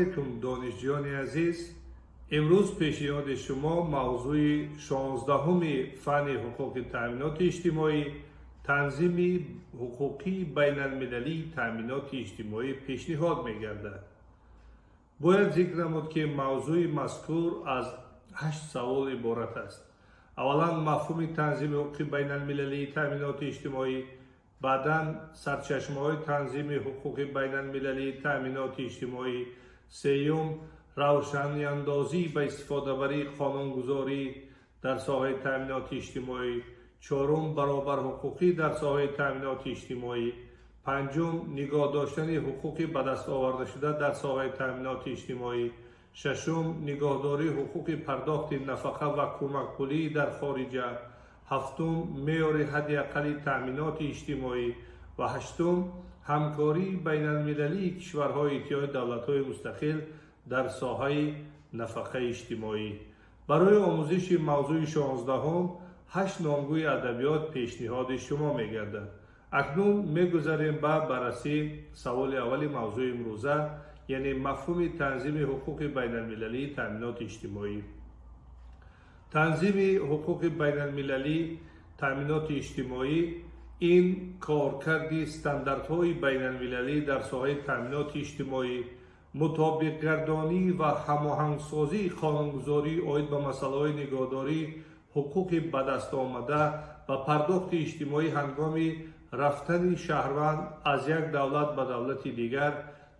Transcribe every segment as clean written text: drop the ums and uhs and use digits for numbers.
علیکم دانشجویان عزیز. امروز پیشنهاد شما موضوع 16 فن حقوق تامینات اجتماعی تنظیم حقوقی بین المللی تامینات اجتماعی پیشنهاد می‌گردد. باید ذکر نمود که موضوع مذکور از 8 سوال عبارت است. اولا مفهوم تنظیم حقوقی بین المللی تامینات اجتماعی، بعداً سرچشمه‌های تنظیم حقوق بین المللی تامینات اجتماعی، سوم روشنی اندازی به استفاده بری قانونگذاری در ساحه تامینات اجتماعی، چهارم برابر حقوقی در ساحه تامینات اجتماعی، پنجم نگاه داشتن حقوق به دست آورده شده در ساحه تامینات اجتماعی، ششم نگهداری حقوق پرداخت نفقه و کمک پولی در خارجه، هفتم معیار حداقل تامینات اجتماعی و هشتم همکاری بین المللی کشورهای اتحاد دولت‌های مستقل در ساحه نفقه اجتماعی. برای آموزش موضوع 16 8 نامگوی ادبیات پیشنهاد شما می‌گردد. اکنون می‌گذاریم به بررسی سوال اول موضوع امروزه، یعنی مفهوم تنظیم حقوق بین المللی تامینات اجتماعی. تنظیم حقوق بین المللی تامینات اجتماعی این کارکرد استانداردهای بین المللی در ساحه تامینات اجتماعی، مطابق گردانی و هماهنگسازی قانونگذاری آید به مسائل نگهداری حقوق به دست آمده و پرداخت اجتماعی هنگام رفتن شهروند از یک دولت به دولت دیگر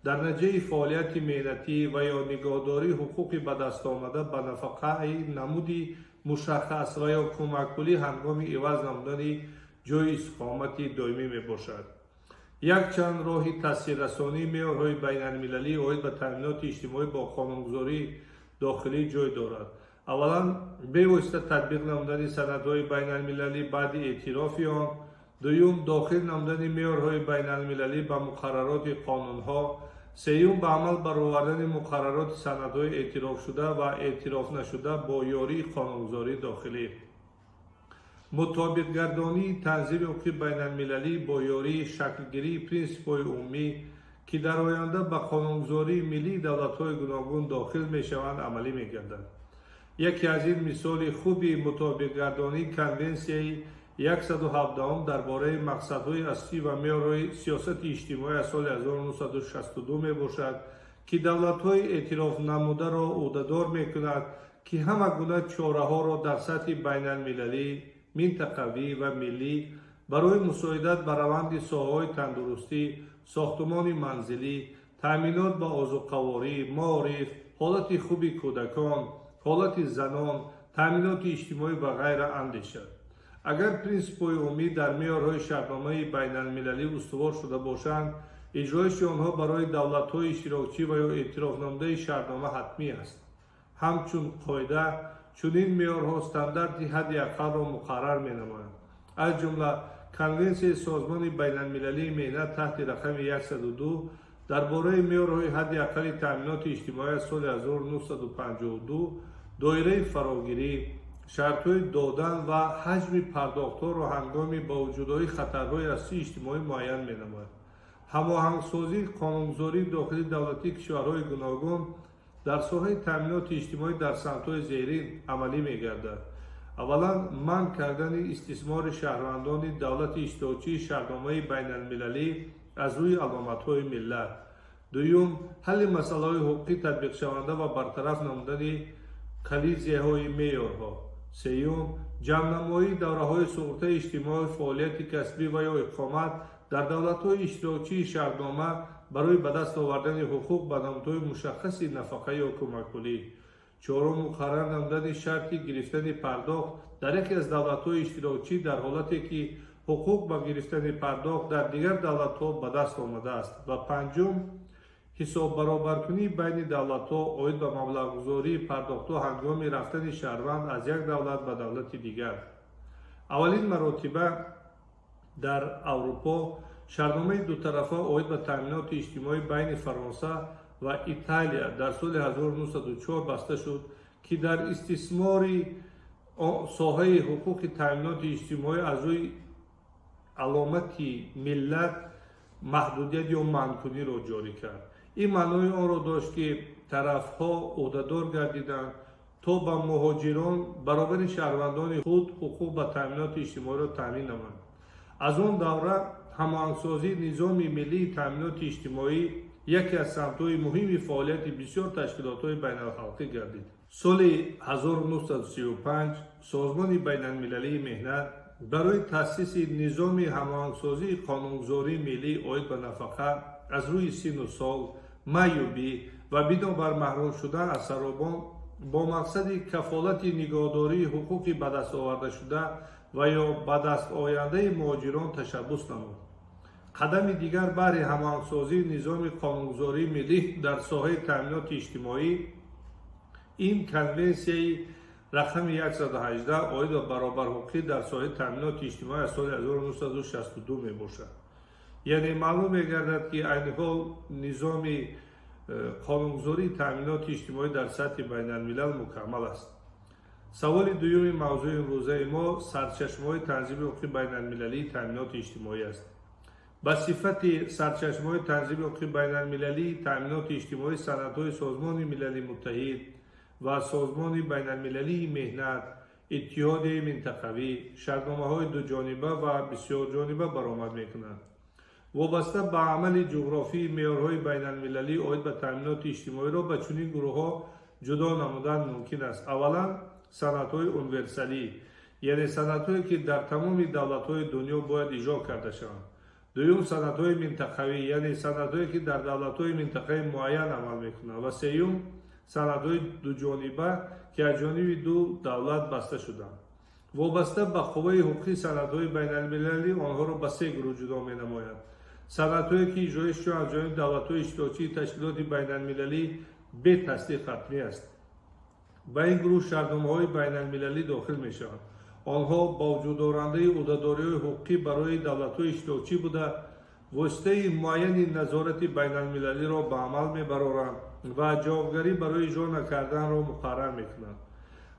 در نتیجه فعالیت مهنتی و یا نگهداری حقوق به دست آمده به نفقه نمودی مشخص و یا کمک پولی هنگام عوض نمودن جای اقامت دائمی می باشد. یک چند راه تاثیررسانی معیارهای بین المللی آید به تامینات اجتماعی با قانونگذاری داخلی جای دارد. اولا به واسطه تطبیق نمودن سندهای بین المللی بعد اعتراف آن، دوم داخل نمودن معیارهای بین المللی به مقررات قانونها، سوم به عمل برآوردن مقررات سندهای اعتراف شده و اعتراف نشده با یاری قانونگذاری داخلی. مطابق گردانی تنظیم حقوق بین المللی با یاری شکلگیری پرینسیپ‌های عمومی که در آینده به قانونگذاری ملی دولت‌های گوناگون داخل می‌شوند عملی می‌گردد. یکی از این مثال خوبی مطابق گردانی کنونسیای 117 درباره مقصدهای اصلی و معیارهای سیاست اجتماعی از سال 1962 می باشد که دولت‌های اعتراف نموده را عهده‌دار می‌کند که همه گونه چاره‌ها را در سطح بین المللی، منطقوی و ملی برای مساعدت به روند ساحه‌های تندرستی، ساختمان منزلی، تأمینات به آذوقه‌واری، معارف، حالت خوب کودکان، حالت زنان، تأمینات اجتماعی و غیره اندیشد. اگر پرینسیپ‌های عمومی در معیارهای شرطنامه بین المللی استوار شده باشند، اجرایش آنها برای دولت‌های اشتراکچی و یا اعتراف نموده شرطنامه حتمی است. همچون قاعده چنین معیارها استاندارد حداقل را مقرر می‌نمایند. از جمله کنونسیون سازمان بین المللی مهنت تحت رقم 102 درباره معیارهای حداقل تامینات اجتماعی از سال 1952 دایره فراگیری، شرط‌های دادن و حجم پرداخت‌ها را هنگام با وجودهای خطرهای اصلی اجتماعی معین می‌نماید. هماهنگسازی قانونگذاری داخلی دولتی کشورهای گوناگون در ساحه تامینات اجتماعی در سمت‌های زیرین عملی می‌گردد. اولا منع کردن استثمار شهروندان دولت اشتراکی شرطنامه بین المللی از روی علامت‌های ملت. دوم حل مسائل حقوقی تطبیق شونده و برطرف نمودن کلیدهای معیارها. سوم جمع‌نمایی دوره‌های سقوط اجتماعی فعالیت کسبی و یا اقامت در دولت‌های اشتراکی شرطنامه برای به دست آوردن حقوق به نمودهای مشخص نفقه یا کمک پولی. چهارم مقرر نمودن شرطی گرفتن پرداخت در یکی از دولت‌های اشتراکی در حالتی که حقوق به گرفتن پرداخت در دیگر دولت‌ها به دست آمده است. و پنجم حساب برابرکنی بین دولت‌ها آید به مبلغ‌گذاری پرداخت‌ها هنگام رفتن شهروند از یک دولت به دولت دیگر. اولین مراتبه در اروپا شرطنامه دو طرفه آید به تامینات اجتماعی بین فرانسه و ایتالیا در سال 1904 بسته شد که در استثمار ساحه حقوق تامینات اجتماعی از روی علامت ملت محدودیت یا منع کنی را جاری کرد. این معنای آن را داشت که طرفها عهدهدار گردیدند تا به مهاجران برابر شهروندان خود حقوق به تامینات اجتماعی را تامین نمایند. از آن دوره هماهنگسازی نظام ملی تامینات اجتماعی یکی از سمت‌های مهم فعالیت بسیار تشکیلات‌های بین‌الخلقی گردید. سال 1935 سازمان بین‌المللی مهنت برای تأسیس نظام هماهنگسازی قانونگذاری ملی عاید به نفقه از روی سن و سال، معیوبی و بنابر محروم شدن از سرابان با مقصد کفالت نگهداری حقوق به دست آورده شده و یا به دست آینده مهاجران تشبث نمود. قدم دیگر برای هماهنگسازی نظام قانونگذاری ملی در ساحه تامینات اجتماعی این کنونسیای رقم 118 عاید به برابر حقوقی در ساحه تامینات اجتماعی از سال 1962 می باشد. یعنی معلوم می گردد که عین حال نظام قانونگذاری تامینات اجتماعی در سطح بین الملل مکمل است. سوال دوم موضوع امروزه ما سرچشمه‌های تنظیم حقوق بین المللی تامینات اجتماعی است. به صفت سرچشمه‌های تنظیم حقوق بین المللی تامینات اجتماعی سندهای سازمان ملل متحد و سازمان بین المللی مهنت، اتحاد منطقوی، شرطنامه‌های دو جانبه و بسیار جانبه برآمد می‌کنند. وابسته به عمل جغرافی معیارهای بین المللی عاید به تامینات اجتماعی را به چنین گروه‌ها جدا نمودن ممکن است. اولا سندهای اونیورسالی، یعنی سندهایی که در تمام دولت‌های دنیا باید اجرا کرده شوند. دوم سندهای منطقوی، یعنی سندهایی که در دولت‌های منطقه معین عمل می‌کنند. و سوم سندهای دو جانبه که از جانب دو دولت بسته شدند. وابسته به قوه حقوقی سندهای بین المللی آنها را به سه گروه جدا می‌نمایند. سندهایی که اجرایشان از جانب دولت‌های اشتراکی تشکیلات بین المللی به تصدیق حتمی است. به این گروه شرطنامه‌های بین المللی داخل می‌شوند. آنها با وجود دارنده عهدهداری‌های حقوقی برای دولت‌های اشتراکی بوده واسطه معین نظارت بین المللی را به عمل می‌برند و جوابگری برای اجرا نکردن را مقرر می‌کنند.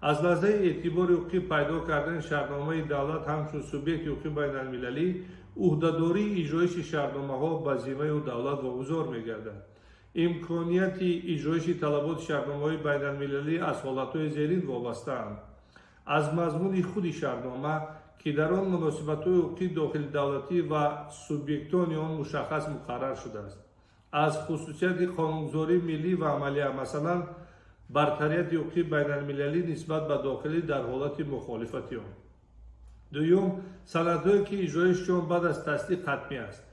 از لحظه اعتبار حقوقی پیدا کردن شرطنامه دولت همچون سوبیکت حقوقی بین المللی عهدهداری اجرایش شرطنامه‌ها به ذمه دولت واگذار می‌گردد. امکانیت اجرایش طلبات شرطنامه‌های بین المللی از حالت‌های زیرین وابسته اند. از مضمون خود شرطنامه که در آن مناسبت‌های حقوقی داخل دولتی و سوبیکتان آن مشخص مقرر شده است. از خصوصیت قانونگذاری ملی و عملی، مثلا برتریت حقوقی بین المللی نسبت به داخلی در حالت مخالفت آن. دوم سندهایی که اجرایشان بعد از تصدیق حتمی است.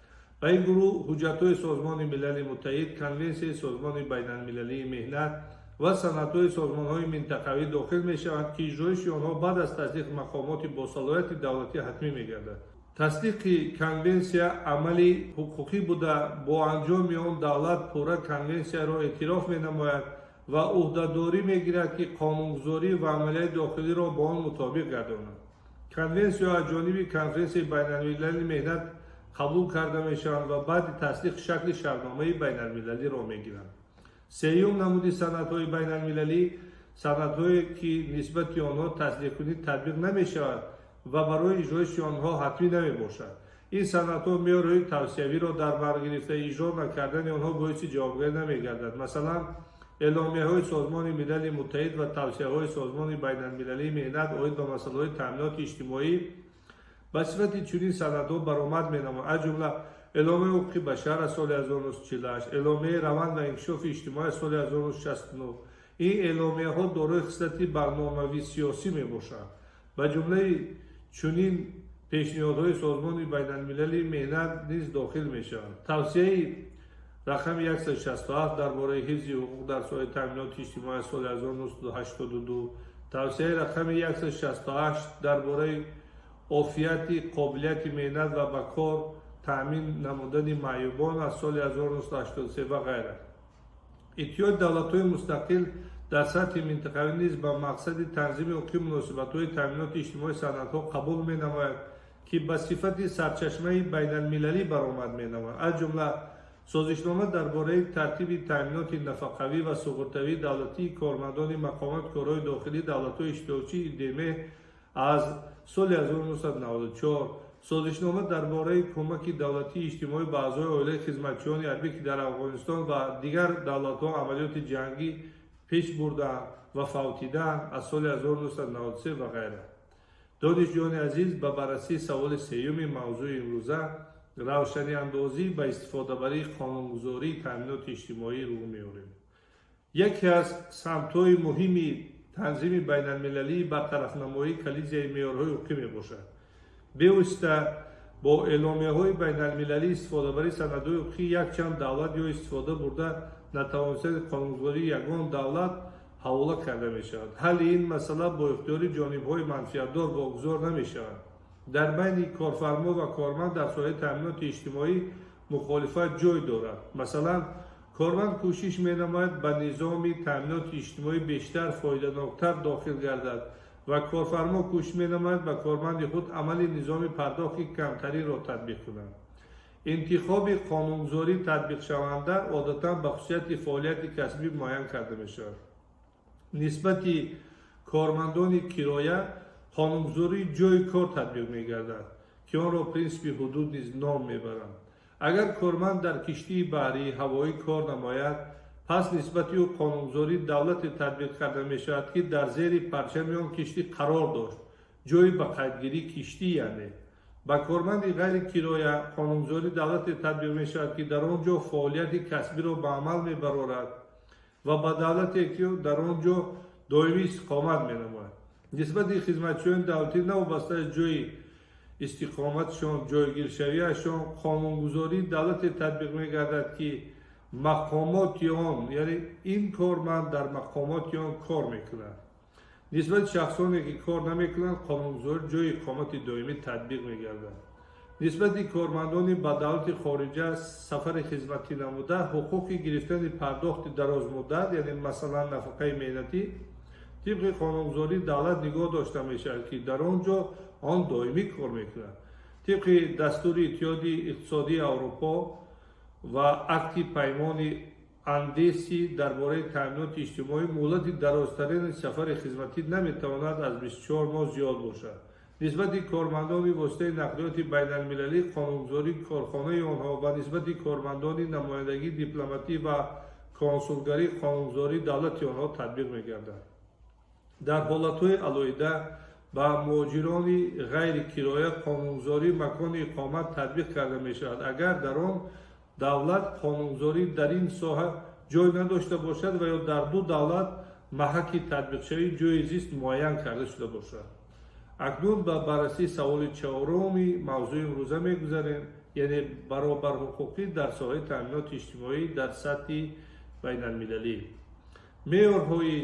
به این گروه حجت‌های سازمان ملل متحد، کنونسیون سازمان بین المللی مهنت و سندهای سازمان‌های منطقوی داخل می‌شوند که اجرایش آنها بعد از تصدیق مقامات با صلاحیت دولتی حتمی می‌گردد. تصدیق کنونسیا عملی حقوقی بوده، با انجام آن دولت پورا کنونسیا را اعتراف می‌نماید و عهدهداری می‌گیرد که قانونگذاری و عملیات داخلی را با آن مطابق گرداند. کنونسیا از جانب کنفرانس بین المللی مهنت قبول کرده می‌شوند و بعد تصدیق شکل شرطنامه بین المللی را می‌گیرند. سوم نمود سندهای بین المللی سندهایی که نسبت آنها تصدیق کنید تطبیق نمی‌شود و برای اجرایش آنها حتمی نمی‌باشد. این سندها معیارهای توصیوی را در بر گرفته اجرا نکردن آنها باعث جوابگری نمی‌گردد. مثلا اعلامیه‌های سازمان ملل متحد و توصیه‌های سازمان بین المللی مهنت عاید به مسائل تامینات اجتماعی به صفت چنین سندها برآمد می‌نماید. از جمله اعلامیه حقوق بشر از سال 1948، اعلامیه روند و انکشاف اجتماعی از سال 1969. این اعلامیه‌ها دارای خصلت برنامه‌ریزی سیاسی میباشند. به جمله چنین پیشنهادهای سازمان بین المللی مهنت نیز داخل میشوند. توصیه رقم 167 درباره حفظ حقوق در ساحه تامینات اجتماعی از سال 1982، توصیه رقم 168 درباره عافیت قابلیت مهنت و به کار تامین نمودن معیوبان از سال 1983 و غیره. اتحاد دولت‌های مستقل در سطح منطقوی نیز به مقصد تنظیم حقوقی مناسبت‌های تامینات اجتماعی سندها قبول می‌نماید که به صفت سرچشمه بین المللی برآمد می‌نماید. از جمله سازشنامه درباره ترتیب تامینات نفقوی و سقوطوی دولتی کارمندان مقامات کارهای داخلی دولت‌های اشتراکی ادامه از سال 1994 созишнома дар бораи кӯмаки давлатии иҷтимоӣ ба аъзои оилаи хизматчиёни ҳарбӣ ки дар афғонистон ва дигар давлатҳо амалиёти ҷангӣ пеш бурдаанд ва фавтидаанд аз соли 1993 ва ғайра. донишҷӯёни азиз, ба баррасии саволи сеюми мавзӯи имрӯза, равшаниандозӣ ба истифодабарии қонунгузории таъминоти иҷтимоӣ рӯ меорем. яке аз самтҳои муҳими танзими байналмилалии бартарафнамоии коллизияи меъёрҳои ҳуқуқӣ мебошад. бевосита бо эъломияҳои байналмилалии истифодабарии санадҳои ҳуқуқӣ якчанд давлат ё истифода бурда натавонистани қонунгузории ягон давлат ҳавола карда мешавад. ҳалли ин масъала бо ихтиёри ҷонибҳои манфиатдор вогузор намешавад. дар байни корфармо ва корманд дар соҳаи таъминоти иҷтимоӣ мухолифат ҷой дорад. масалан, корманд кӯшиш менамояд ба низоми таъминоти иҷтимоӣ бештар фоиданоктар дохил гардад ва корфармо кӯшиш менамояд ба корманди худ амали низоми пардохти камтариро татбиқ кунад. интихоби қонунгузории татбиқшаванда одатан ба хусусияти фаъолияти касбӣ муайян карда мешавад. нисбати кормандони кироя қонунгузории ҷойи кор татбиқ мегардад ки онро принсипи ҳудуд низ ном мебаранд. агар корманд дар киштии баҳрӣ ҳавоӣ кор намояд, пас нисбати ӯ қонунгузории давлате татбиқ карда мешавад ки дар зери парчами он киштӣ қарор дошт, ҷойи ба қайдгирии киштӣ яъне. ба корманди ғайри кироя қонунгузории давлате татбиқ мешавад ки дар он ҷо фаъолияти касбиро ба амал мебарорад ва ба давлате ки дар он ҷо доимӣ истиқомат менамояд. нисбати хизматчиёни давлатӣ навобаста аз ҷойи истиқоматшон, ҷойгиршавиашон, қонунгузории давлате татбиқ мегардад ки мақомоти он, яъне ин корманд дар мақомоти он кор мекунад. нисбати шахсоне ки кор намекунанд, қонунгузории ҷойи иқомати доимӣ татбиқ мегардад. нисбати кормандони ба давлати хориҷа сафари хизматӣ намуда, ҳуқуқи гирифтани пардохти дарозмуддат, яъне масалан нафақаи меҳнатӣ, тибқи қонунгузории давлат нигоҳ дошта мешавад ки дар он ҷо он доимӣ кор мекунад. тибқи дастури иттиҳоди иқтисодии аврупо ва акти паймони андеси дар бораи таъминоти иҷтимоӣ муҳлати дарозтарини сафари хизматӣ наметавонад аз 24 моҳ зиёд бошад. нисбати кормандони воситаи нақлиёти байналмилалӣ қонунгузории корхонаи онҳо ва нисбати кормандони намояндагии дипломатӣ ва консулгарӣ қонунгузории давлати онҳо татбиқ мегардад. дар ҳолатҳои алоҳида ба муҳоҷирони ғайри кироя қонунгузории макони иқомат татбиқ карда мешавад, агар дар он давлат қонунгузорӣ дар ин соҳа ҷой надошта бошад ва ё дар ду давлат маҳаки татбиқшавии ҷойи зист муайян карда шуда бошад. акнун ба баррасии саволи чаҳороми мавзӯи имрӯза мегузарем, яъне баробарҳуқуқӣ дар соҳаи таъминоти иҷтимоӣ дар сатҳи байналмилалӣ. меъёрҳои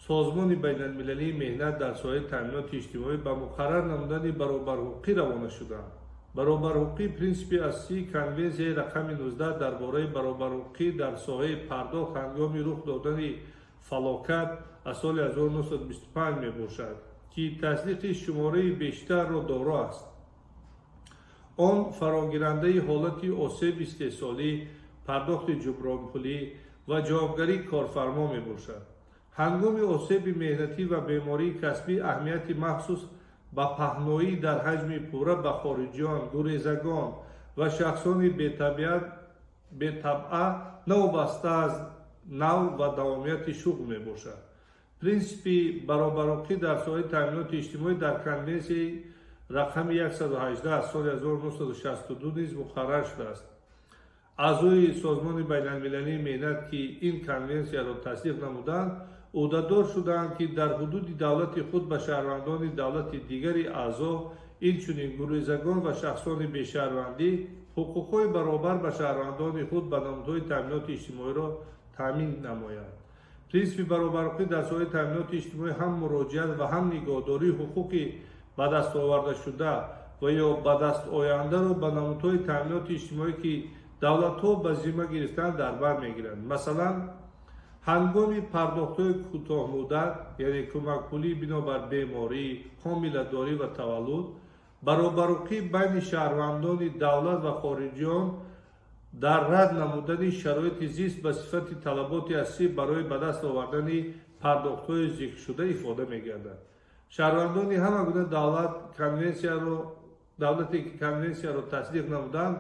созмони байналмилалии меҳнат дар соҳаи таъминоти иҷтимоӣ ба муқаррар намудани баробарҳуқуқӣ равона шуданд. баробарҳуқуқӣ принсипи асосии конвенсияи рақами 19 дар бораи баробарҳуқуқӣ дар соҳаи пардохт ҳангоми рух додани фалокат аз соли 1925 мебошад, ки tasdiqi шумораи бештарро доро аст. он фарогирандаи ҳолати осеб истеҳсолӣ, пардохти ҷубронпулӣ ва ҷавобгарии корфармо мебошад. ҳангоми осеби меҳнатӣ ва бемории касбӣ аҳамияти махсус ба паҳноӣ дар ҳаҷми пурра ба хориҷиён, гурезагон ва шахсони бетабъа навобаста аз нав ва давомияти шуғл мебошад. принсипи баробарҳуқуқӣ дар соҳаи таъминоти иҷтимоӣ дар конвенсияи рақами 118 аз соли 1962 низ муқаррар шудааст. аъзои созмони байналмилалии меҳнат ки ин конвенсияро тасдиқ намуданд, ӯҳдадор шуданд ки дар ҳудуди давлати худ ба шаҳрвандони давлати дигари аъзо, инчунин гурезагон ва шахсони бешаҳрвандӣ ҳуқуқҳои баробар ба шаҳрвандони худ ба намудҳои таъминоти иҷтимоиро таъмин намоянд. принсипи баробарҳуқуқӣ дар соҳаи таъминоти иҷтимоӣ ҳам муроҷиат ва ҳам нигоҳдории ҳуқуқи ба дастовардашуда ва ё ба дастояндаро ба намудҳои таъминоти иҷтимоӣ ки давлатҳо ба зимма гирифтаанд дар бар мегиранд. масалан, ҳангоми пардохтҳои кӯтоҳмуддат, яъне кӯмакпулӣ бинобар беморӣ, ҳомиладорӣ ва таваллуд, баробарҳуқуқӣ байни шаҳрвандони давлат ва хориҷиён дар рад намудани шароити зист ба сифати талаботи асосӣ барои ба даст овардани пардохтҳои зикршуда ифода мегардад. шаҳрвандони ҳама гуна давлат конвенсияро давлате ки конвенсияро тасдиқ намуданд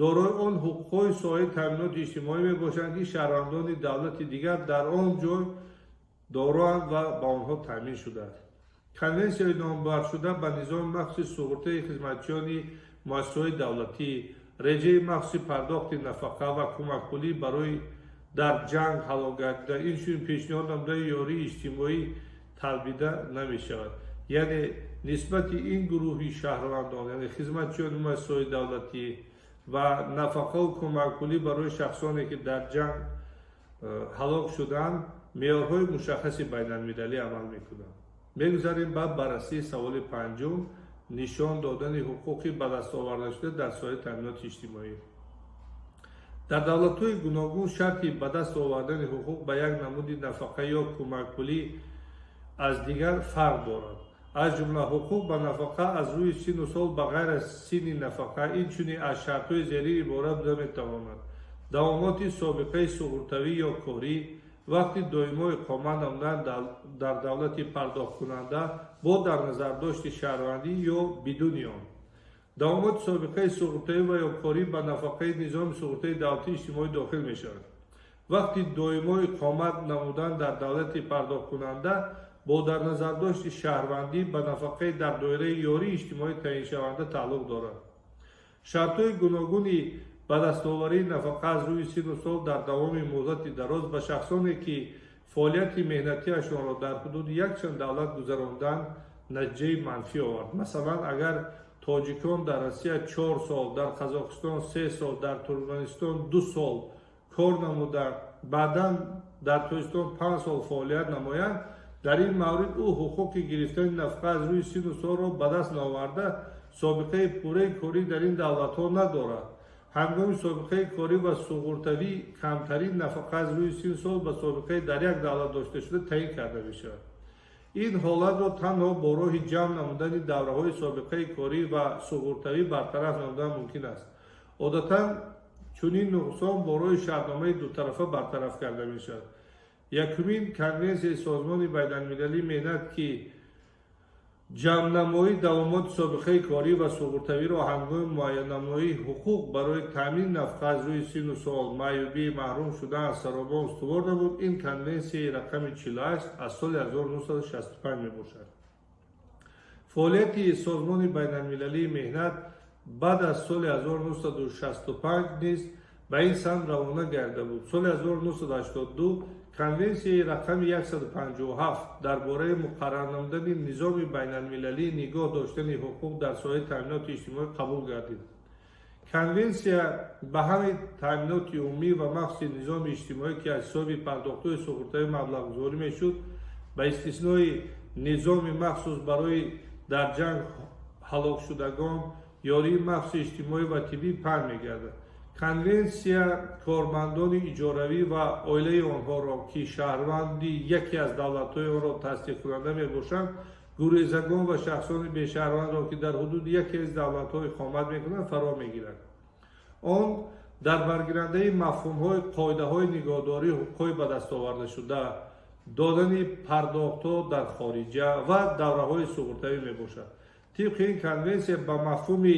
дорои он ҳуқуқҳои соҳаи таъминоти иҷтимоӣ мебошанд ки шаҳрвандони давлати дигар дар он ҷой дороанд ва ба онҳо таъмин шудааст. конвенсияи номбаршуда ба низоми махсуси суғуртаи хизматчиёни муассисаҳои давлатӣ, реҷаи махсуси пардохти нафақа ва кӯмакпулӣ барои дар ҷанг ҳалок гардида, инчунин пешниҳод намудани ёрии иҷтимоӣ талбида намешавад. яъне нисбати ин гурӯҳи шаҳрвандон, яъне хизматчиёни муассисаҳои давлатӣ ва нафақаву кӯмакпулӣ барои шахсоне ки дар ҷанг ҳалок шуданд, меъёрҳои мушаххаси байналмилалӣ амал мекунанд. мегузарем ба баррасии саволи панҷум, нишон додани ҳуқуқи ба дастовардашуда дар соҳаи таъминоти иҷтимоӣ. дар давлатҳои гуногун шарти ба даст овардани ҳуқуқ ба як намуди нафақа ё кӯмакпулӣ аз дигар фарқ дорад. аз ҷумла ҳуқуқ ба нафақа аз рӯи сину сол ба ғайр аз синни нафақа инчунин аз шартҳои зери иборат буда метавонад. давомоти собиқаи суғуртавӣ ё корӣ, вақти доимо иқомат намудан дар давлати пардохткунанда бо дар назардошти шаҳрвандӣ ё бидуни он. давомоти собиқаи суғуртавӣ ва ё корӣ ба нафақаи низоми суғуртаи давлати иҷтимоӣ дохил мешавад. вақти доимо иқомат намудан дар давлати пардохткунанда бо дар назардошти шаҳрвандӣ ба нафақаи дар доираи ёрии иҷтимоӣ таъиншаванда тааллуқ дорад. шартҳои гуногуни ба дастоварии нафақа аз рӯи сину сол дар давоми муддати дароз ба шахсоне ки фаъолияти меҳнатиашонро дар ҳудуди якчанд давлат гузаронданд натиҷаи манфӣ овард. масалан, агар тоҷикон дар Россия 4 сол, дар Қазоқистон 3 сол, дар Туркманистон 2 сол кор намуда баъдан дар Тоҷикистон 5 сол фаъолият намоянд, дар ин маврид ӯ ҳуқуқи гирифтани нафақа аз рӯи сину солро ба даст наоварда собиқаи пурраи корӣ дар ин давлатҳо надорад. ҳангоми собиқаи корӣ ва суғуртавӣ камтарин нафақа аз рӯи сину сол ба собиқаи дар як давлат дошта шуда таъин карда мешавад. ин ҳолатро танҳо бо роҳи ҷамъ намудани давраҳои собиқаи корӣ ва суғуртавӣ бартараф намудан мумкин аст. одатан чунин нуқсон бо роҳи шартномаи дутарафа бартараф карда мешавад. якумин конвенсияи созмони байналмилалии меҳнат ки ҷамънамои давомоти собиқаи корӣ ва суғуртавиро ҳангоми муайяннамоии ҳуқуқ барои таъмини нафақа аз рӯи сину сол, маъюбӣ, маҳрум шудан аз саробон устувор намуд. ин конвенсияи рақами 48 аз соли 1965 мебошад. фаъолияти созмони байналмилалии меҳнат баъд аз соли 1965 низ ба ин самт равона гардида буд. соли 1982 конвенсияи рақами 157 дар бораи муқаррар намудани низоми байналмилалии нигоҳ доштани ҳуқуқ дар соҳаи таъминоти иҷтимоӣ қабул гардид. конвенсия ба ҳамин таъминоти умумӣ ва махсуси низоми иҷтимоӣ ки аз ҳисоби пардохтҳои суғуртавӣ маблағгузорӣ мешуд, ба истиснои низоми махсус барои дар ҷанг ҳалокшудагон, ёрии махсуси иҷтимоӣ ва тиббӣ паҳн мегардад. конвенсия кормандони иҷоравӣ ва оилаи онҳоро ки шаҳрванди яке аз давлатҳои онро тасдиқкунанда мебошанд, гурезагон ва шахсони бешаҳрвандро ки дар ҳудуди яке аз давлатҳо иқомат мекунанд фаро мегирад. он дар баргирандаи мафҳумҳои қоидаҳои нигоҳдории ҳуқуқҳои ба дастовардашуда, додани пардохтҳо дар хориҷа ва давраҳои суғуртавӣ мебошад. тибқи ин конвенсия ба мафҳуми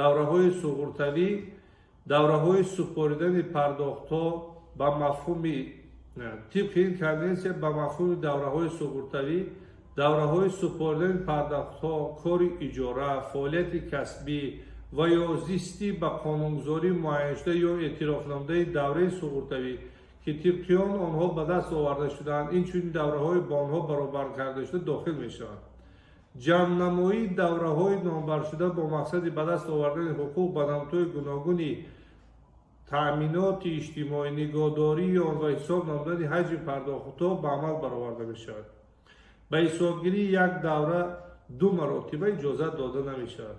давраҳои суғуртавӣ, давраҳои супоридани пардохтҳо ба мафҳуми тибқи ин конвенсия ба мафҳуми давраҳои суғуртавӣ, давраҳои супоридани пардохтҳо, кори иҷора, фаъолияти касбӣ ва ё зистӣ ба қонунгузорӣ муайяншуда ё эътирофнамудаи давраи суғуртавӣ ки тибқи он онҳо ба даст оварда шудаанд, инчунин давраҳои ба онҳо баробар карда шуда дохил мешаванд. ҷамънамоии давраҳои номбаршуда бо мақсади ба даст овардани ҳуқуқ ба намудҳои гуногуни таъминоти иҷтимоӣ, нигоҳдории он ва ҳисоб намудани ҳаҷми пардохтҳо ба амал бароварда мешавад. ба ҳисобгирии як давра 2 маротиба иҷозат дода намешавад.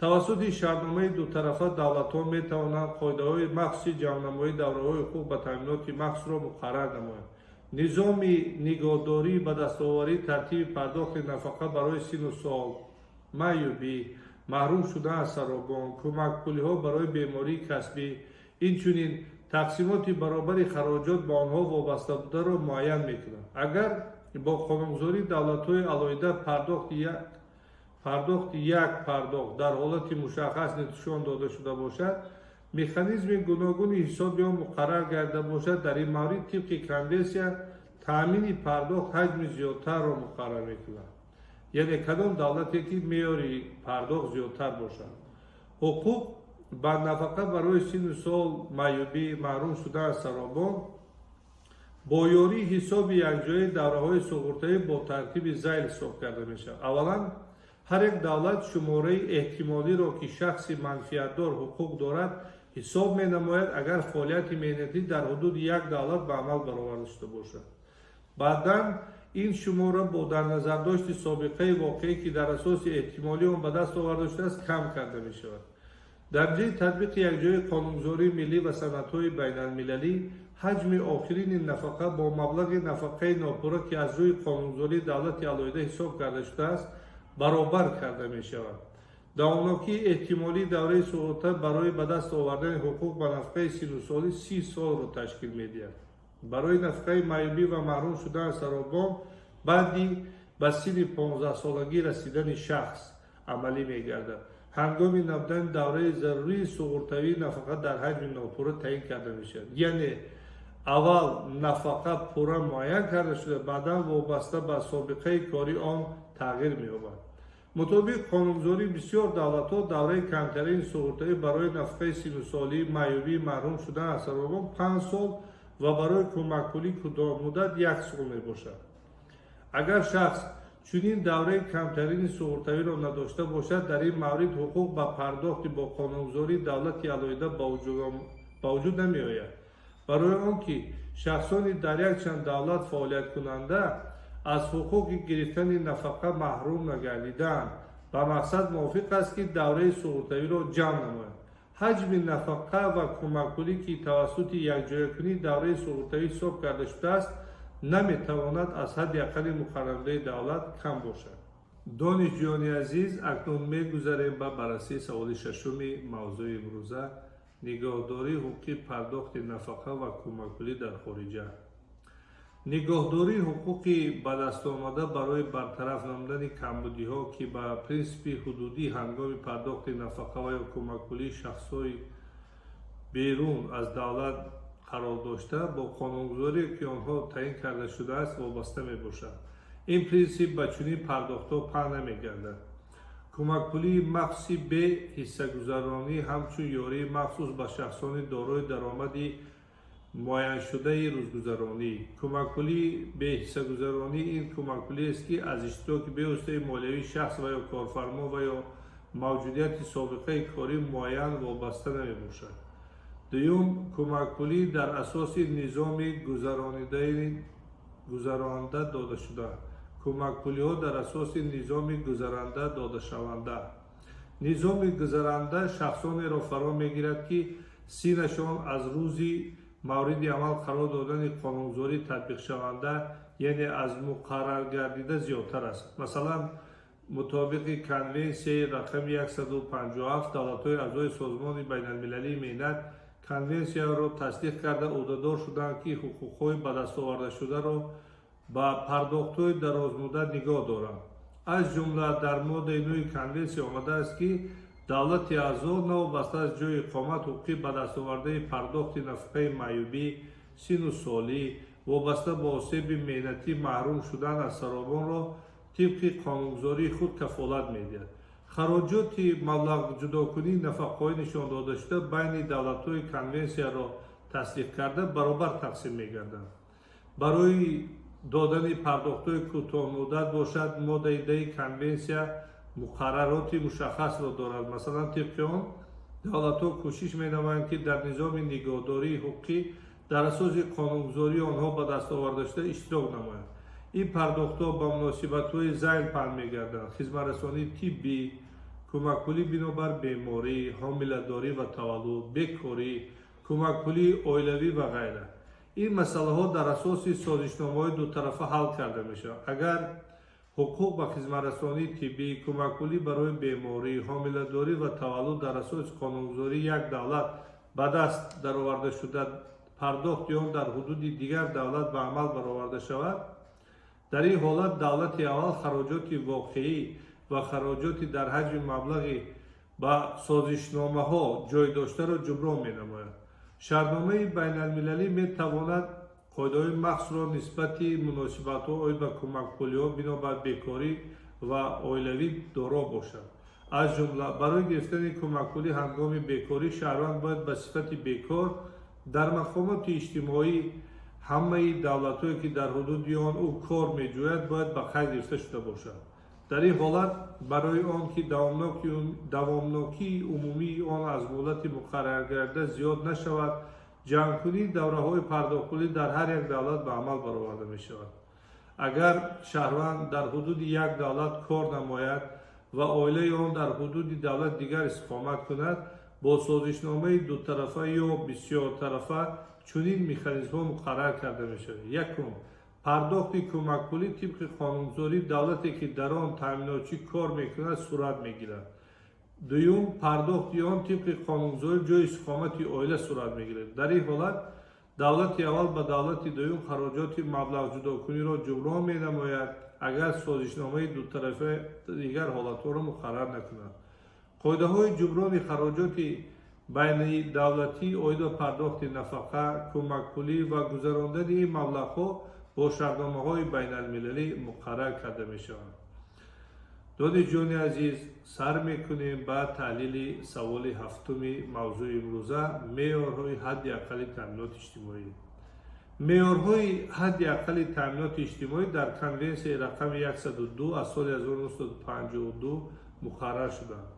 тавассути шартномаи дутарафа давлатҳо метавонанд қоидаҳои махсуси ҷамънамоии давраҳои ҳуқуқ ба таъминоти махсусро муқаррар намоянд. низоми нигоҳдории ба дастоварии тартиби пардохти нафақа барои сину сол, маъюбӣ, маҳрум шудан аз саробон, кӯмакпулиҳо барои бемории касбӣ, инчунин тақсимоти баробари хароҷот ба онҳо вобаста бударо муайян мекунад. агар бо қонунгузории давлатҳои алоҳида пардохти як пардохти як пардохт дар ҳолати мушаххас нишон дода шуда бошад, механизми гуногуни ҳисоби он муқаррар гарда бошад, дар ин маврид тибқи конвенсия таъмини пардохт ҳаҷми зиёдтарро муқаррар мекунад. яъне кадом давлате ки меъёри пардохт зиёдтар бошад. ҳуқуқ ба нафақа барои синну сол маъюбӣ маҳрум шудан аз саробон бо ёрии ҳисоби якҷояи давраҳои суғуртавӣ бо тартиби зайл ҳисоб карда мешавад. аввалан ҳар як давлат шумораи эҳтимолиро ки шахси манфиатдор ҳуқуқ дорад ҳисоб менамояд, агар фаъолияти меҳнатӣ дар ҳудуди як давлат ба амал бароварда шуда бошад. баъдан ин шумора бо дар назардошти собиқаи воқеӣ ки дар асоси эҳтимолӣ он ба даст оварда шудааст кам карда мешавад. дар ҷои татбиқи якҷояи қонунгузории миллӣ ва санадҳои байналмилалӣ ҳаҷми охирини нафақа бо маблағи нафақаи нопурра ки аз рӯи қонунгузории давлати алоҳида ҳисоб карда шудааст баробар карда мешавад. давомнокии эҳтимолии давраи суғурта барои ба даст овардани ҳуқуқ ба нафақаи синусолӣ 30 солро ташкил медиҳад. барои нафақаи маъюбӣ ва маҳрум шудан аз саробон баъди ба синни 15-солагӣ расидани шахс амалӣ мегардад. ҳангоми набудани давраи зарурии суғуртавии нафақа дар ҳаҷми нопурра таъин карда мешавад. яъне аввал нафақа пурра муайян карда шуда, баъдан вобаста ба собиқаи кори он тағйир меёбад. мутобиқ қонунгузории бисёр давлатҳо давраи камтарини суғуртавӣ барои нафақаи синусолӣ маъюбӣ маҳрум шудан аз саробон 5 сол ва барои кӯмакпулӣ кӯтоҳмуддат 1 сол мебошад. агар шахс чунин давраи камтарини суғуртавиро надошта бошад, дар ин маврид ҳуқуқ ба пардохти бо қонунгузории давлати алоҳида ба вуҷуд намеояд. барои он ки шахсони дар якчанд давлат фаъолияткунанда аз ҳуқуқи гирифтани нафақа маҳрум нагардиданд, ба мақсад мувофиқ аст ки давраи суғуртавиро ҷамъ намоянд. ҳаҷми нафақа ва кӯмакпулӣ ки тавассути якҷоякунии давраи суғуртавӣ ҳисоб карда шудааст наметавонад аз ҳадди аққали муқарраршудаи давлат кам бошад. донишҷӯёни азиз, акнун мегузарем ба баррасии саволи шашуми мавзӯи имрӯза, нигоҳдории ҳуқуқи пардохти нафақа ва кӯмакпулӣ дар хориҷа. нигоҳдории ҳуқуқи ба дастомада барои бартараф намудани камбудиҳо ки ба принсипи ҳудудӣ ҳангоми пардохти нафақа ва ё кӯмакпулии шахсҳои берун аз давлат қарор дошта бо қонунгузорие ки онҳо таъин карда шудааст вобаста мебошад. ин принсип ба чунин пардохтҳо паҳн намегардад. кӯмакпулии махсуси бе ҳиссагузаронӣ ҳамчун ёрии махсус ба шахсони дорои даромади муайяншудаи рӯзгузаронӣ. кӯмакпулии беҳиссагузаронӣ ин кӯмакпулиест ки аз иштироки бевоситаи молиявии шахс ва ё корфармо ва ё мавҷудияти собиқаи корӣ муайян вобаста намебошад. дуюм, кӯмакпулӣ дар асоси низоми гузаронда додашуда. кӯмакпулиҳо дар асоси низоми гузаранда додашаванда. низоми гузаранда шахсонеро фаро мегирад ки синашон аз рӯзи мавриди амал қарор додани қонунгузории татбиқшаванда, яъне аз муқаррар гардида зиёдтар аст. масалан, мутобиқи конвенсияи рақами 157 давлатҳои аъзои созмони байналмилалии меҳнат конвенсияро тасдиқ карда ӯҳдадор шуданд ки ҳуқуқҳои ба дастовардашударо ба пардохтҳои дарозмуддат нигоҳ доранд. аз ҷумла дар моддаи 9 конвенсия омадааст ки давлати аъзо навобаста аз ҷои иқомат ҳуқуқи ба дастовардаи пардохти нафақаи маъюбӣ, синусолӣ вобаста ба осеби меҳнатӣ маҳрум шудан аз саробонро тибқи қонунгузории худ кафолат медиҳад. хароҷоти маблағҷудокунии нафақаҳои нишондодашуда байни давлатҳои конвенсияро тасдиқ карда баробар тақсим мегарданд. барои додани пардохтҳои кӯтоҳмуддат бошад, моддаи 10 конвенсия муқаррароти мушаххасро дорад. масалан, тибқи он давлатҳо кӯшиш менамоянд ки дар низоми нигоҳдории ҳуқуқӣ дар асоси қонунгузории онҳо ба дастовардашуда иштирок намоянд. ин пардохтҳо ба муносибатҳои зайл паҳн мегарданд: хизматрасонии тиббӣ, кӯмакпулӣ бинобар беморӣ, ҳомиладорӣ ва таваллуд, бекорӣ, кӯмакпулии оилавӣ ва ғайра. ин масъалаҳо дар асоси созишномаҳои дутарафа ҳал карда мешаванд. агар ҳуқуқ ба хизматрасонии тиббӣ, кӯмакпулӣ барои беморӣ, ҳомиладорӣ ва таваллуд дар асоси қонунгузории як давлат ба даст дароварда шуда, пардохти он дар ҳудуди дигар давлат ба амал бароварда шавад, дар ин ҳолат давлати аввал хароҷоти воқеӣ و خراجاتی در حجم مبلغی با سازشنامه ها جای داشته را جبران می نماید. شرطنامه بین المللی می تواند قاعده‌های مخصوص را نسبت مناسبت ها به کمک پولی ها بنابر بیکاری و اولیوی دارا باشد. از جمله برای گرفتن کمک پولی هنگام بیکاری شهروند باید به صفت بیکار در مقامات اجتماعی همه دولت‌هایی که در حدود آن او کار می‌جوید باید به قید گرفته شده باشد. در این حالت برای آنکه دوامناکی عمومی آن از مدت مقرر گردد زیاد نشود، جمع‌کنی دوره‌های پرداخت پولی در هر یک دولت به عمل برآورده می‌شود. اگر شهروند در حدود یک دولت کار نماید و عائله آن در حدود دولت دیگر استقامت کند، با سازشنامه دو طرفه یا بسیار طرفه چنین مکانیزم‌ها مقرر کرده می‌شود. یکم، پرداخت کمک پولی طبق قانونگذاری دولتی که در آن تامیناتچی کار می‌کند صورت می‌گیرد. دوم، پرداخت آن طبق قانونگذاری جای استقامت عائله صورت می‌گیرد. در این حالت دولت اول به دولت دوم خراجات مبلغ جداکنی را جبران می‌نماید اگر سازشنامه دو طرفه دیگر حالت‌ها را مقرر نکند. قاعده‌های جبران خراجات بین دولتی عاید به پرداخت نفقه، کمک پولی و گذراندن این مبلغ‌ها با شرطنامه‌های بین المللی مقرر کرده می‌شوند. دانشجویان عزیز، سر می‌کنیم به تحلیل سوال هفتم موضوع امروزه، معیارهای حداقل تامینات اجتماعی. معیارهای حداقل تامینات اجتماعی در کنونسیون رقم 102 از سال 1952 مقرر شدند.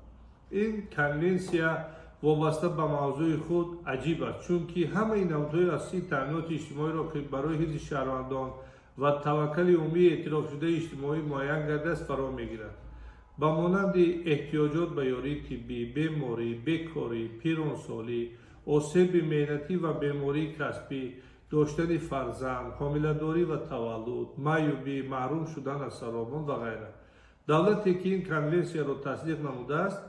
این کنونسیون وابسته به موضوع خود عجیب است، چون که همه نمودهای اصلی تامینات اجتماعی را که برای حفظ شهروندان و توکل عمومی اعتراف شده اجتماعی معین گردیده است فرا میگیرد. به مانند احتیاجات به یاری طبی، بیماری، بیکاری، پیرانسالی، آسیب مهنتی و بیماری کسبی، داشتن فرزند، حامله‌داری و تولد، معیوبی، محروم شدن از سرابان و غیره. دولتی که این کنونسیون را تصدیق نموده است،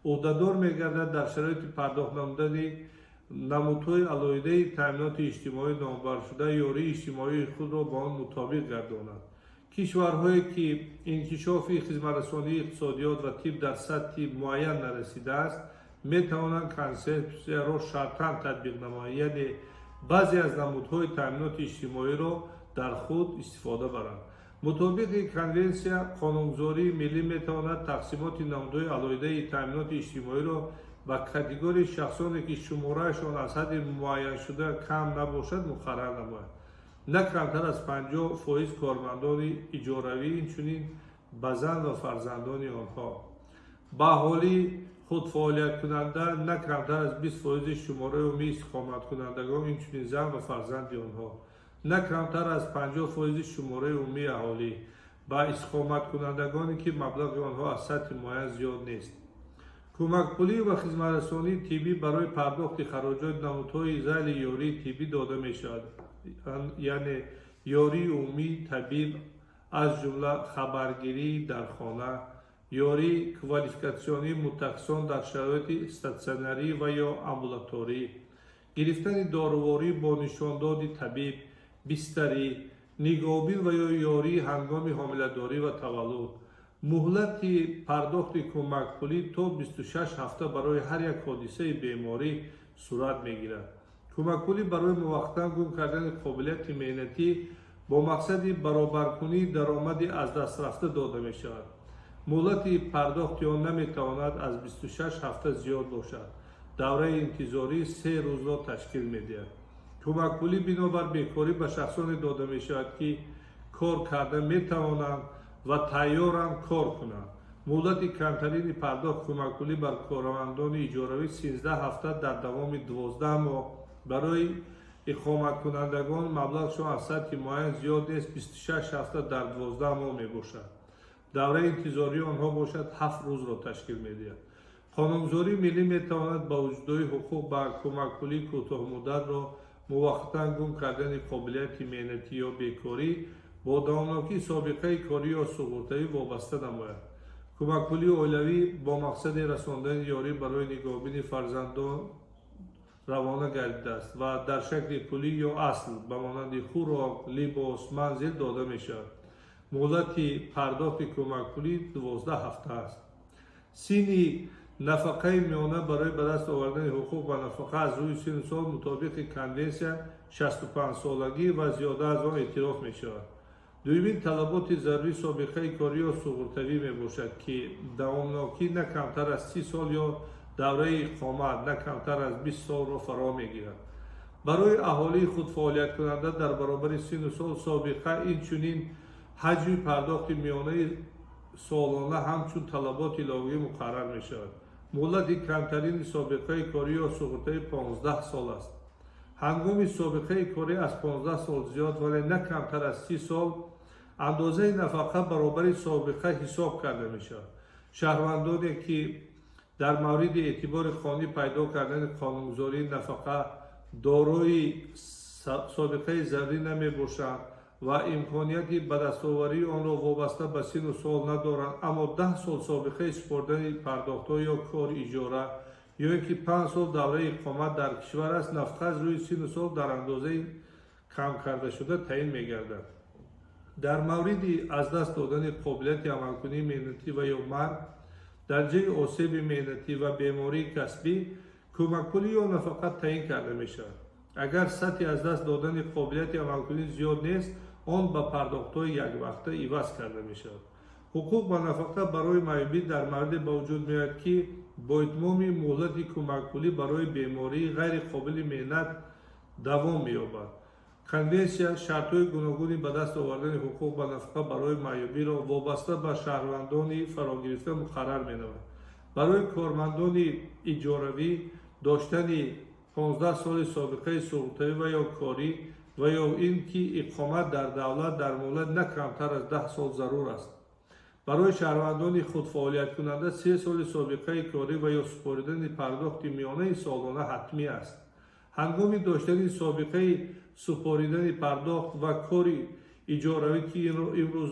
عهده‌دار می‌گردد در شرایط پرداخت نمودن نمودهای علایده تامینات اجتماعی نامور شده یاری اجتماعی خود را با آن مطابق گرداند. کشورهایی که انکشاف خدمت‌رسانی اقتصادیات و طب در سطح معین نرسیده است می‌توانند کنونسیون را شرطاً تطبیق نمایند، یعنی بعضی از نمودهای تامینات اجتماعی را در خود استفاده برند. مطابق کنونسیون قانونگذاری ملی می‌تواند تقسیمات نمودهای علایده تامینات اجتماعی را به کاتگوری شخصانی که شمارهشان از حد معین شده کم نباشد مقرر نماید. نه کمتر از 50% کارمندان اجاروی اینچنین به زن و فرزندان آنها. به حالی خود فعالیت کننده نه کمتر از 20% شماره عمومی استقامت کنندگان اینچنین زن و فرزند آنها. نه کمتر از 50% شماره عمومی اهالی با استقامت کنندگانی که مبلغ آنها از سطح معین زیاد نیست. کمک پولی و خدمت‌رسانی طبی برای پرداخت خراجات نمودهای ذیل یاری طبی داده می‌شود، یعنی یاری عمومی طبیب از جمله خبرگیری در خانه، یاری کوالیفیکاسیونی متخصصان در شرایط استاسیونری و یا آمبولاتوری، گرفتن داروواری با نشانداد طبیب، بستری، نگاهبین و یا یاری هنگام حامله‌داری و تولد. مهلت پرداخت کمک پولی تا 26 هفته برای هر یک حادثه بیماری صورت میگیرد. کمک پولی برای موقتا گم کردن قابلیت مهنتی با مقصد برابرکنی درآمد از دست رفته داده می شود. مهلت پرداخت آن نمی تواند از 26 هفته زیاد باشد. دوره انتظاری 3 روز را تشکیل می دهد. کمک پولی بنابر بیکاری به شخصان داده می شود که کار کرده می توانند و تیارند کار کنند. مهلت کمترین پرداخت کمک پولی بر کارمندان اجاروی 13 هفته در دوام 12 ماه، برای اقامت کنندگان مبلغشان از سطح معین زیاد نیست 26 هفته در 12 ماه می باشد. دوره انتظاری آنها باشد 7 روز را تشکیل می دهد. قانونگذاری ملی می تواند با وجود حقوق به کمک پولی کوتاه مدت را موقتا گم کردن قابلیت مهنتی یا بیکاری با دوامناکی سابقه کاری یا سقوطی وابسته نماید. کمک پولی اولوی با مقصد رساندن یاری برای نگاهبین فرزندان روانه گردیده است و در شکل پولی یا اصل به مانند خوراک، لباس، منزل داده می شود. مهلتی پرداخت کمک پولی 12 هفته است. سینی نفقه میانه برای به دست آوردن حقوق و نفقه از روی سن سال مطابق کنونسیا 65 سالگی و زیاده از آن اعتراف می شود. دومین طلبات ضروری سابقه کاری و سقوطی می باشد که دوامناکی نه کمتر از 30 سال یا دوره اقامت نه کمتر از 20 سال را فرا می گیرد. برای اهالی خود فعالیت کننده در برابر سن سال سابقه این چنین حجم پرداخت میانه سالانه همچون طلبات الهی مقرر می شود. مهلت کمترین سابقه کاری و سقوطی 15 سال است. هنگام سابقه کاری از 15 سال زیاد ولی نه کمتر از 30 سال اندازه نفقه برابر سابقه حساب کرده می شود. شهروندانی که در مورد اعتبار خانی پیدا کردن قانونگذاری نفقه دارای سابقه ضروری نمی باشند و امکانیت به دستاوری آن را وابسته به سن و سال ندارند اما 10 سال سابقه سپردن پرداخت‌ها یا کار اجاره یا اینکه 5 سال دوره اقامت در کشور است نفقه از روی سن و سال در اندازه کم کرده شده تعیین می‌گردد. در مورد از دست دادن قابلیت عملکنی مهنتی و یا مرگ در جای آسیب مهنتی و بیماری کسبی کمک پولی یا نفقه تعیین کرده می‌شود. اگر سطح از دست دادن قابلیت عملکنی زیاد نیست آن به پرداخت‌های یک وقته عوض کرده می‌شود. حقوق و نفقه برای معیوبی در مورد به وجود می‌آید که با اتمام مهلت کمک پولی برای بیماری غیر قابل مهنت دوام می‌یابد. کنونسیا شرط‌های گوناگونی به دست آوردن حقوق و نفقه برای معیوبی را وابسته به شهروندان فراگرفته مقرر می‌نماید. برای کارمندان اجاره‌ای داشتن 15 سال سابقه سقوطی و یا کاری و یا اینکه اقامت در دولت در مهلت نه کمتر از 10 سال ضرور است. برای شهروندان خود فعالیت کننده 3 سال سابقه کاری و یا سپردن پرداخت میانه سالانه حتمی است. هنگام داشتن سابقه سپردن پرداخت و کاری اجاره‌ای که امروز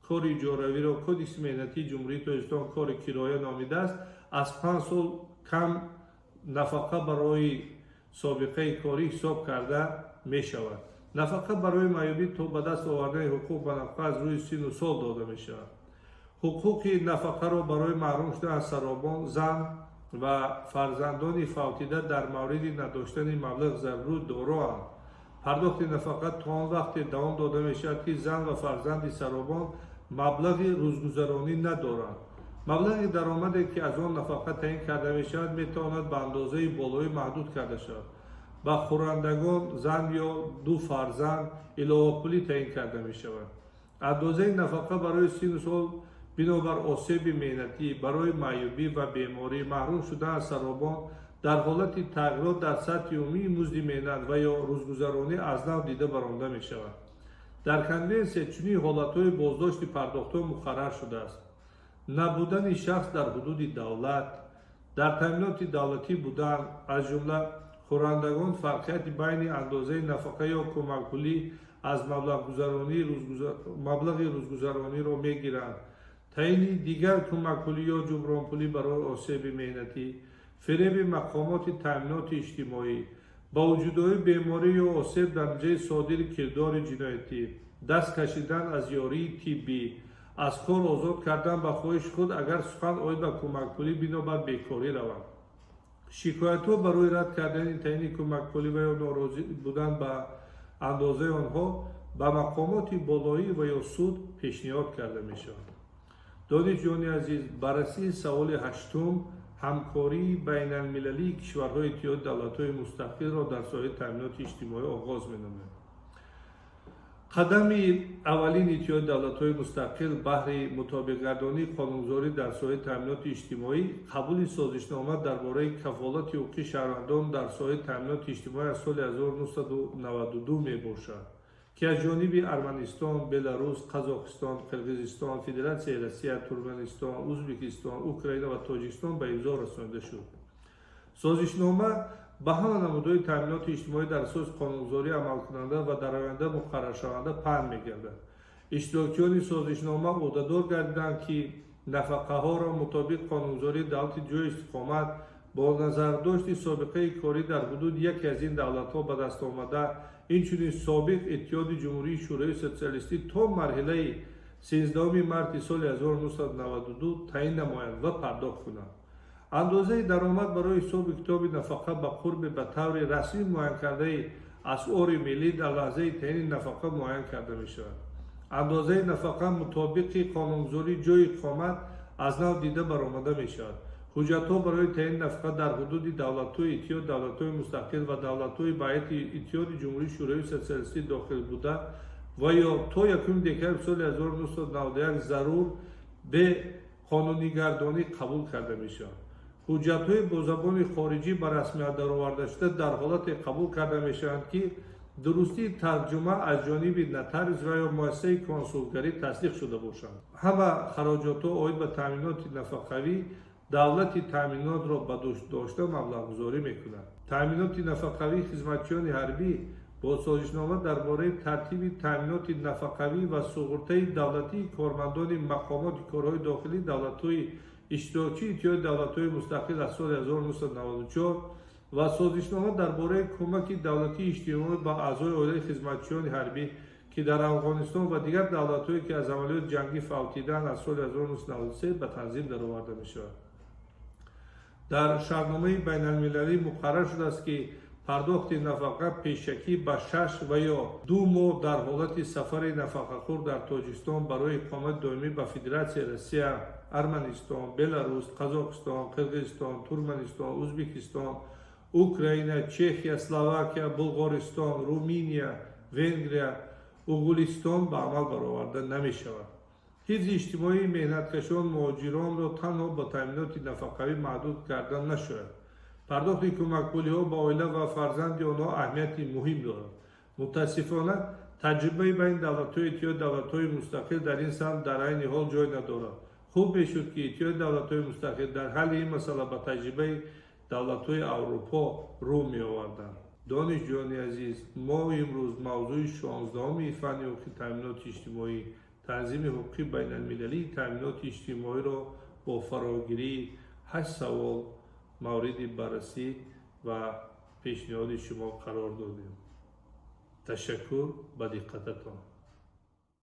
کار اجاره‌ای را کدیس مهنتی جمهوری تاجیکستان کار کرایه نامیده است از 5 سال کم نفقه برای سابقه کاری حساب کرده می شود. نفقه برای معیوبی تا به دست آوردن حقوق و نفقه از روی سن و سال داده می شود. حقوق نفقه را برای محروم شدن از سرابان، زن و فرزندان فوتیده در مورد نداشتن مبلغ ضرور دارند. پرداخت نفقه تا آن وقت دوام داده می شود که زن و فرزند سرابان مبلغ روزگذرانی ندارند. مبلغ درآمدی که از آن نفقه تعیین کرده می شود می تواند به اندازه بالایی محدود کرده شود. به خورندگان زن یا 2 فرزند علاوه پولی تعیین کرده می شود. اندازه نفقه برای سن و سال بنابر آسیب مهنتی برای معیوبی و بیماری محروم شدن از سرابان در حالت تغییرات در سطح عمومی مزد مهنت و یا روزگذرانی از نو دیده برآمده می شود. در کنونسیا چنین حالت‌های بازداشت پرداخت‌ها مقرر شده است. نبودن شخص در حدود دولت، در تامینات دولتی بودن از جمله خورندگان فرقیت بین اندازه نفقه یا کمک پولی از مبلغ روزگذرانی را میگیرند. تعیین دیگر کمک پولی یا جبران پولی برای آسیب مهنتی، فریب مقامات تامینات اجتماعی، با وجود بیماری یا آسیب در جای صادر کردار جنایتی، دست کشیدن از یاری طبی، از کار آزاد کردن به خواهش خود اگر سخن آید به کمک پولی بنابر بیکاری روند. شکایت‌ها برای رد کردن تعیین کمک پولی و یا ناراضی بودن به اندازه آنها به مقامات بالایی و یا سود پیشنهاد کرده می شود. دانشجویان عزیز، بررسی سوال 8 همکاری بین المللی کشورهای اتحاد دولت‌های مستقل را در ساحه تامینات اجتماعی آغاز می‌نماید. قدم اولین اتحاد دولت‌های مستقل بهر مطابق گردانی قانونگذاری در ساحه تامینات اجتماعی قبول سازشنامه درباره کفالت حقوقی شهروندان در ساحه تامینات اجتماعی از سال 1992 میباشد که از جانب ارمنستان، بلاروس، قزاقستان، قرقیزستان، فدراسیای روسیه، ترکمنستان، ازبکستان، اوکراین و تاجیکستان به امضا رسانیده شد. سازشنامه به همه نمودهای تامینات اجتماعی در اساس قانونگذاری عمل کننده و در آینده مقرر شونده پهن می‌گردد. اشتراکیان سازشنامه عهده‌دار گردیدند که نفقه ها را مطابق قانونگذاری دولت جای استقامت با نظر داشت سابقه کاری در حدود یکی از این دولت‌ها به دست آمده، اینچنین سابق اتحاد جمهوری شوروی سوسیالیستی تا مرحله 13 марти соли 1992 таъин намоянд ва пардохт кунанд. андозаи даромад барои ҳисоби китоби нафақа ба қурби ба таври расмӣ муайян кардаи асъори миллӣ дар лаҳзаи таъини нафақа муайян карда мешавад. андозаи нафақа мутобиқи қонунгузории ҷойи иқомат аз нав дида баромада мешавад. ҳуҷҷатҳо барои таъини нафақа дар ҳудуди давлатҳои иттиҳод, давлатҳои мустақил ва давлатҳои ба ҳайати иттиҳоди ҷумҳурии шӯравии социалистӣ дохил буда ва ё то 1 декабри соли 1991 зарур бе қонунигардонӣ қабул карда мешаванд. ҳуҷҷатҳои бо забони хориҷӣ ба расмият даровардашуда дар ҳолате қабул карда мешаванд, ки дурустии тарҷума аз ҷониби нотариус ва ё муассисаи консулгарӣ тасдиқ шуда бошанд. ҳама хароҷотҳо оид ба таъминоти нафақавӣ давлати таъминотро ба дошта маблағгузорӣ мекунад. таъминоти нафақавӣ хизматчиёни ҳарбӣ бо созишнома дар бораи тартиби таъминоти нафақавӣ ва суғуртаи давлатии кормандони мақомоти корҳои дохилии давлатҳои иштирокчии иттиҳоди давлатҳои мустақил аз соли 1994 ва созишнома дар бораи кӯмаки давлатии иҷтимоӣ ба аъзои оилаи хизматчиёни ҳарбӣ, ки дар Афғонистон ва дигар давлатҳое ки аз амалиёти ҷангӣ фавтиданд, аз соли 1993 ба танзим дароварда мешавад. дар шаҳрномаи байналмилалӣ муқаррар шудааст, ки пардохти нафақа пешакӣ ба 6 ва ё 2 моҳ дар ҳолати сафари нафақахӯр дар Тоҷикистон барои иқомати доимӣ ба Федератсияи Россия, Арманистон, Беларус, Қазоқистон, Қирғизистон, Туркманистон, Ӯзбекистон, Украина, Чехия, Словакия, Булғористон, Руминия, Венгрия, Уғулистон ба амал бароварда намешавад. ҳифзи иҷтимоии меҳнаткашон муҳоҷиронро танҳо ба таъминоти нафақавӣ маҳдуд карда нашояд. пардохти кӯмакпулиҳо ба оила ва фарзанди онҳо аҳамияти муҳим дорад. мутаассифона таҷрибаи байни давлатҳои иттиҳоди давлатҳои мустақил дар ин самт дар айни ҳол ҷой надорад. хуб мешуд, ки иттиҳоди давлатҳои мустақил дар ҳалли ин масъала ба таҷрибаи давлатҳои Аврупо рӯ меоварданд. донишҷӯёни азиз, мо имрӯз мавзӯи 16-уми фанни ҳуқуқи таъминоти иҷтимоӣ, танзими ҳуқуқи байналмилалии таъминоти иҷтимоиро бо фарогирии 8 савол мавриди баррасӣ ва пешниҳоди шумо қарор додем. ташаккур ба диққататон.